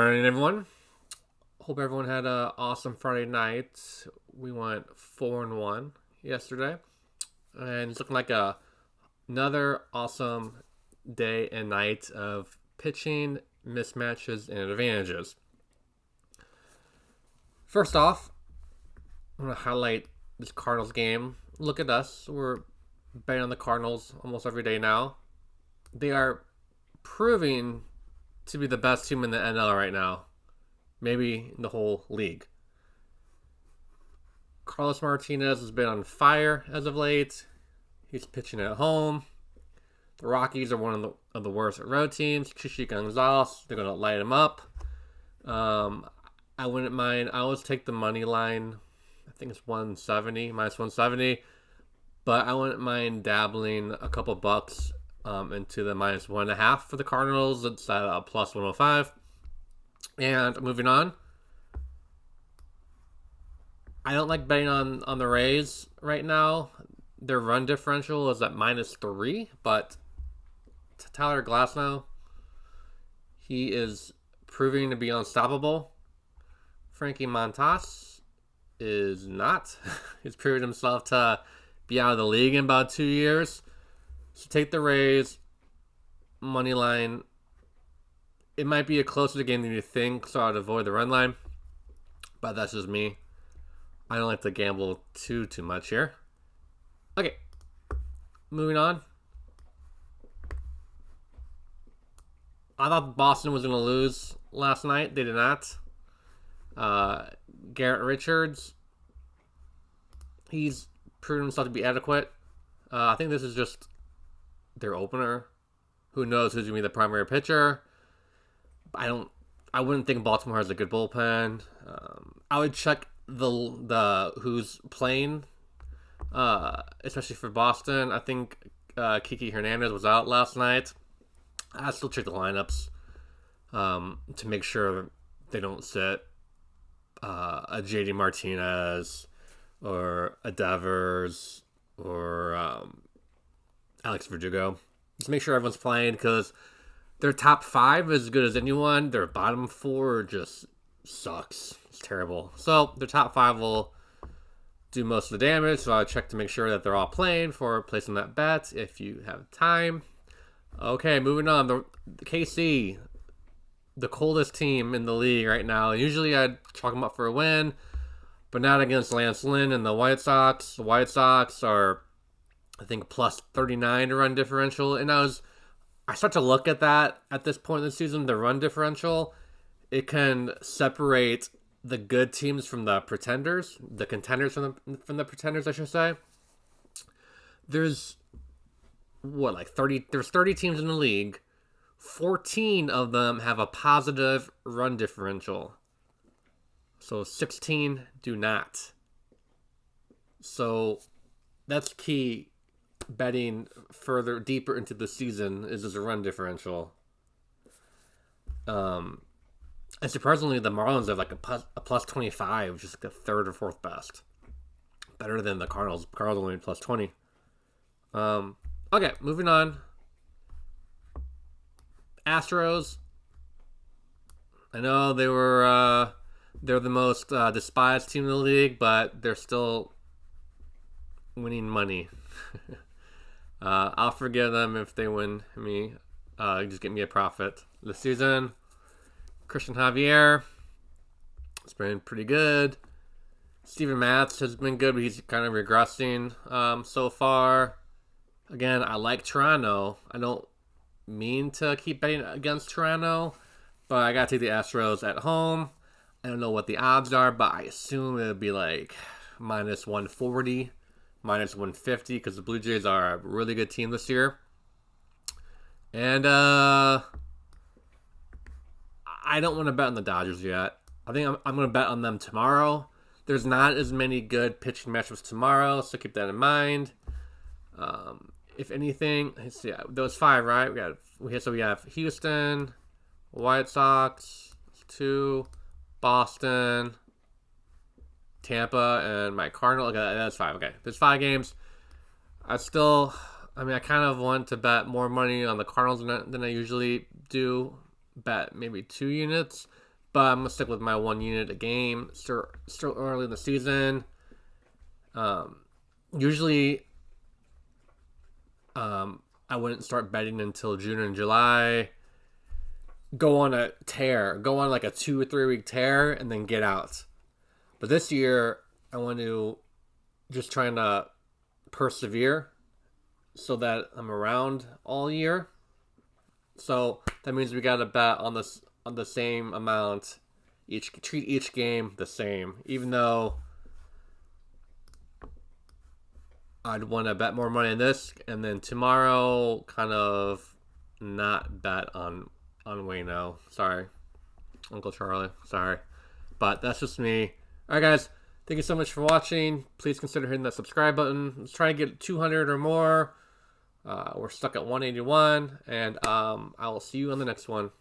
morning, everyone. Hope everyone had an awesome Friday night. We went 4-1 yesterday, and it's looking like another awesome day and night of pitching mismatches and advantages. First off, I'm going to highlight this Cardinals game. Look at us. We're betting on the Cardinals almost every day now. They are proving to be the best team in the NL right now. Maybe in the whole league. Carlos Martinez has been on fire as of late. He's pitching at home. The Rockies are one of the worst road teams. Chichi Gonzalez, they're going to light him up. I wouldn't mind. I always take the money line. I think it's 170, minus 170. But I wouldn't mind dabbling a couple bucks into the minus 1.5 for the Cardinals. It's at a plus 105. And moving on. I don't like betting on the Rays right now. Their run differential is at minus 3, but Tyler Glasnow, he is proving to be unstoppable. Frankie Montas is not. He's proven himself to be out of the league in about 2 years. So take the Rays, money line. It might be a closer game than you think, so I'd avoid the run line. But that's just me. I don't like to gamble too much here. Okay, moving on. I thought Boston was going to lose last night. They did not. Garrett Richards, he's proven himself to be adequate. I think this is just their opener. Who knows who's going to be the primary pitcher? I wouldn't think Baltimore has a good bullpen. I would check the who's playing, especially for Boston. I think Kiki Hernandez was out last night. I still check the lineups to make sure they don't sit a JD Martinez or a Devers or Alex Verdugo. Just make sure everyone's playing because their top 5 is as good as anyone. Their bottom 4 just sucks. It's terrible. So their top 5 will do most of the damage. So I check to make sure that they're all playing for placing that bet if you have time. Okay, moving on. The KC, the coldest team in the league right now. Usually I'd chalk them up for a win, but not against Lance Lynn and the White Sox. The White Sox are, I think, plus 39 to run differential. And I start to look at that at this point in the season, the run differential. It can separate the good teams from the pretenders, the contenders from the pretenders, I should say. There's 30 teams in the league. 14 of them have a positive run differential. So 16 do not. So that's key. Betting further deeper into the season is a run differential. And surprisingly, the Marlins have like a plus 25, which is like the third or fourth best. Better than the Cardinals. Cardinals only plus 20. Okay, moving on. Astros. I know they're the most despised team in the league, but they're still winning money. I'll forgive them if they win me. Just get me a profit this season. Christian Javier, it's been pretty good. Steven Matz has been good, but he's kind of regressing so far. Again, I like Toronto. I don't mean to keep betting against Toronto, but I gotta take the Astros at home. I don't know what the odds are, but I assume it'll be like minus 140. Minus 150 because the Blue Jays are a really good team this year. And I don't want to bet on the Dodgers yet. I think I'm going to bet on them tomorrow. There's not as many good pitching matchups tomorrow, so keep that in mind. If anything, let's see, those 5, right? We have Houston, White Sox, 2, Boston, Tampa, and my Cardinal. Okay, that's 5. Okay, there's 5 games. I kind of want to bet more money on the Cardinals than I usually do. Bet maybe 2 units. but I'm gonna stick with my 1 unit a game. Still early in the season. Usually, I wouldn't start betting until June and July. Go on a tear, go on like a 2 or 3 week tear, and then get out. But this year, I want to just trying to persevere so that I'm around all year. So that means we got to bet on the same amount. Treat each game the same, even though I'd want to bet more money on this, and then tomorrow kind of not bet on Wayno. Sorry, Uncle Charlie. Sorry, but that's just me. All right, guys. Thank you so much for watching. Please consider hitting that subscribe button. Let's try to get 200 or more. We're stuck at 181, and I will see you on the next one.